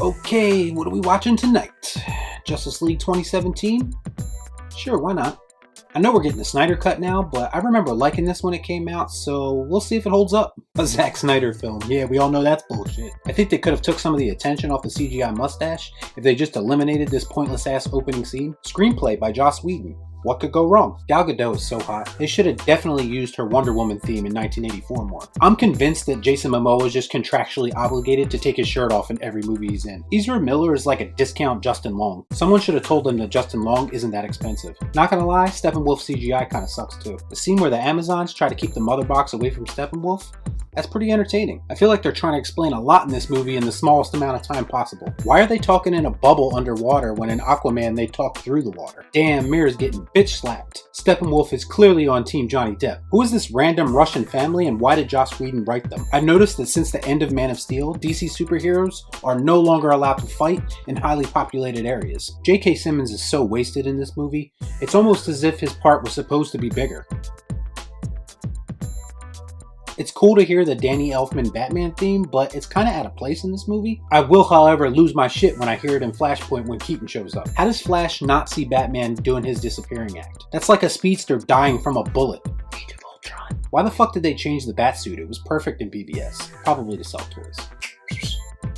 Okay, what are we watching tonight? Justice League 2017? Sure, why not? I know we're getting the Snyder Cut now, but I remember liking this when it came out, so we'll see if it holds up. A Zack Snyder film. Yeah, we all know that's bullshit. I think they could have took some of the attention off the CGI mustache if they just eliminated this pointless ass opening scene. Screenplay by Joss Whedon. What could go wrong? Gal Gadot is so hot. They should have definitely used her Wonder Woman theme in 1984 more. I'm convinced that Jason Momoa is just contractually obligated to take his shirt off in every movie he's in. Ezra Miller is like a discount Justin Long. Someone should have told them that Justin Long isn't that expensive. Not gonna lie, Steppenwolf Cgi kinda sucks too. The scene where the Amazons try to keep the mother box away from Steppenwolf? That's pretty entertaining. I feel like they're trying to explain a lot in this movie in the smallest amount of time possible. Why are they talking in a bubble underwater when in Aquaman they talk through the water? Damn, Mira's getting bitch slapped. Steppenwolf is clearly on Team Johnny Depp. Who is this random Russian family and why did Joss Whedon write them? I've noticed that since the end of Man of Steel, DC superheroes are no longer allowed to fight in highly populated areas. J.K. Simmons is so wasted in this movie, it's almost as if his part was supposed to be bigger. It's cool to hear the Danny Elfman Batman theme, but it's kinda out of place in this movie. I will, however, lose my shit when I hear it in Flashpoint when Keaton shows up. How does Flash not see Batman doing his disappearing act? That's like a speedster dying from a bullet. Age of Ultron. Why the fuck did they change the Batsuit? It was perfect in BVS. Probably to sell toys.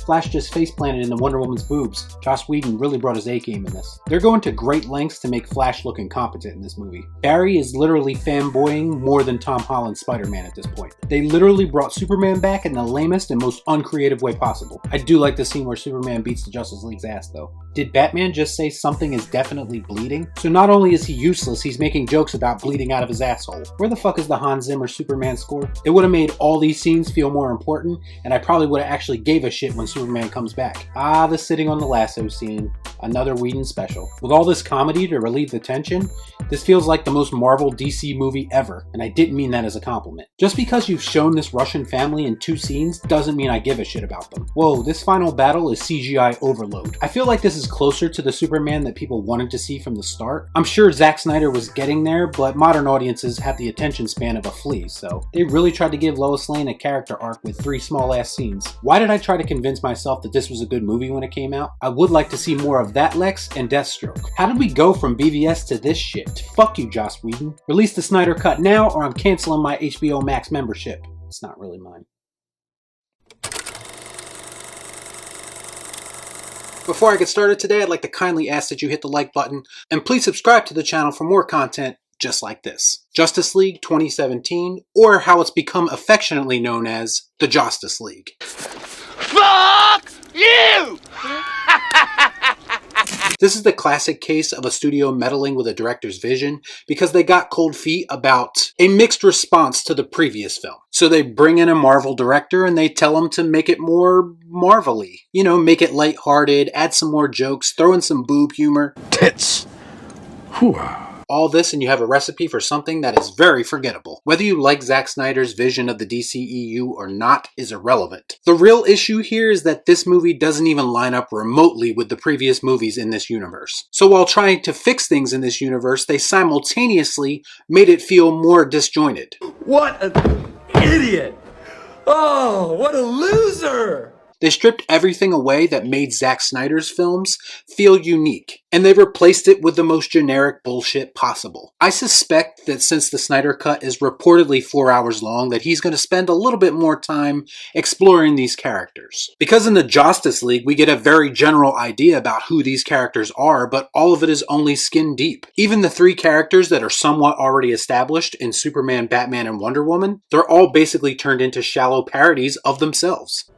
Flash just face planted into Wonder Woman's boobs. Joss Whedon really brought his A-game in this. They're going to great lengths to make Flash look incompetent in this movie. Barry is literally fanboying more than Tom Holland's Spider-Man at this point. They literally brought Superman back in the lamest and most uncreative way possible. I do like the scene where Superman beats the Justice League's ass though. Did Batman just say something is definitely bleeding? So not only is he useless, he's making jokes about bleeding out of his asshole. Where the fuck is the Hans Zimmer Superman score? It would have made all these scenes feel more important, and I probably would have actually gave a shit when Superman comes back. Ah, the sitting on the lasso scene. Another Whedon special. With all this comedy to relieve the tension, this feels like the most Marvel DC movie ever, and I didn't mean that as a compliment. Just because you've shown this Russian family in 2 scenes doesn't mean I give a shit about them. Whoa, this final battle is CGI overload. I feel like this is closer to the Superman that people wanted to see from the start. I'm sure Zack Snyder was getting there, but modern audiences have the attention span of a flea, so they really tried to give Lois Lane a character arc with 3 small ass scenes. Why did I try to convince myself that this was a good movie when it came out? I would like to see more of that Lex and Deathstroke. How did we go from BVS to this shit? Fuck you, Joss Whedon. Release the Snyder Cut now or I'm canceling my HBO Max membership. It's not really mine. Before I get started today, I'd like to kindly ask that you hit the like button and please subscribe to the channel for more content just like this. Justice League 2017, or how it's become affectionately known as the Justice League. Fuck you! This is the classic case of a studio meddling with a director's vision because they got cold feet about a mixed response to the previous film. So they bring in a Marvel director and they tell him to make it more Marvel-y. You know, make it lighthearted, add some more jokes, throw in some boob humor. Tits. Hooah. All this and you have a recipe for something that is very forgettable. Whether you like Zack Snyder's vision of the DCEU or not is irrelevant. The real issue here is that this movie doesn't even line up remotely with the previous movies in this universe. So while trying to fix things in this universe, they simultaneously made it feel more disjointed. What an idiot! Oh, what a loser! They stripped everything away that made Zack Snyder's films feel unique, and they replaced it with the most generic bullshit possible. I suspect that since the Snyder Cut is reportedly 4 hours long, that he's going to spend a little bit more time exploring these characters. Because in the Justice League, we get a very general idea about who these characters are, but all of it is only skin deep. Even the 3 characters that are somewhat already established in Superman, Batman, and Wonder Woman, they're all basically turned into shallow parodies of themselves.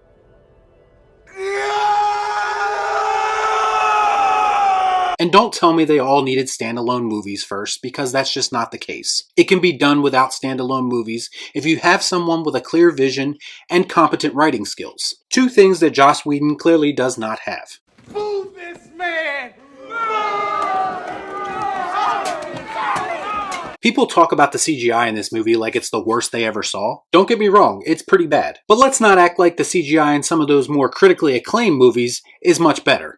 And don't tell me they all needed standalone movies first, because that's just not the case. It can be done without standalone movies if you have someone with a clear vision and competent writing skills. 2 things that Joss Whedon clearly does not have. Boo this man! People talk about the CGI in this movie like it's the worst they ever saw. Don't get me wrong, it's pretty bad. But let's not act like the CGI in some of those more critically acclaimed movies is much better.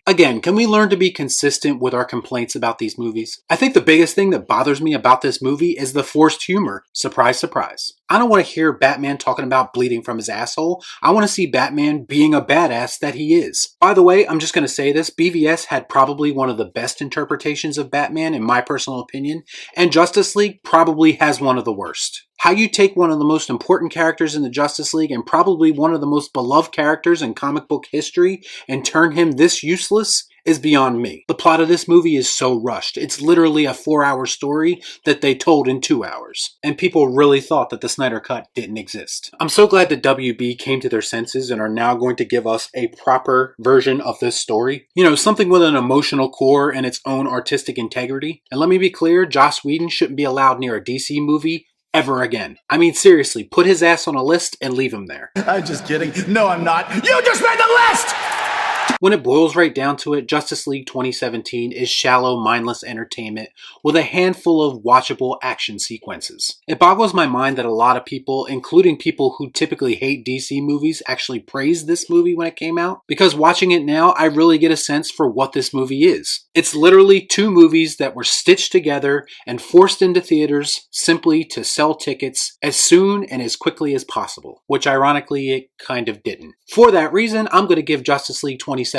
Again, can we learn to be consistent with our complaints about these movies? I think the biggest thing that bothers me about this movie is the forced humor. Surprise, surprise. I don't want to hear Batman talking about bleeding from his asshole. I want to see Batman being a badass that he is. By the way, I'm just going to say this, BVS had probably one of the best interpretations of Batman in my personal opinion, and Justice League probably has one of the worst. How you take one of the most important characters in the Justice League and probably one of the most beloved characters in comic book history and turn him this useless is beyond me. The plot of this movie is so rushed. It's literally a 4-hour story that they told in 2 hours. And people really thought that the Snyder Cut didn't exist. I'm so glad that WB came to their senses and are now going to give us a proper version of this story. You know, something with an emotional core and its own artistic integrity. And let me be clear, Joss Whedon shouldn't be allowed near a DC movie ever again. I mean, seriously, put his ass on a list and leave him there. I'm just kidding. No, I'm not. You just made the list! When it boils right down to it, Justice League 2017 is shallow, mindless entertainment with a handful of watchable action sequences. It boggles my mind that a lot of people, including people who typically hate DC movies, actually praised this movie when it came out, because watching it now, I really get a sense for what this movie is. It's literally 2 movies that were stitched together and forced into theaters simply to sell tickets as soon and as quickly as possible, which ironically it kind of didn't. For that reason, I'm going to give Justice League 2017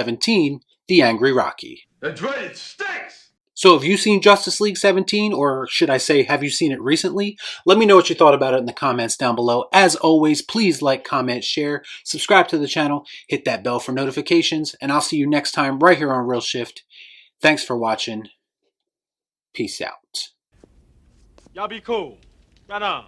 the Angry Rocky. That's right, it stinks! So have you seen Justice League 17, or should I say, have you seen it recently? Let me know what you thought about it in the comments down below. As always, please like, comment, share, subscribe to the channel, hit that bell for notifications, and I'll see you next time right here on Real Shift. Thanks for watching. Peace out. Y'all be cool. Right on.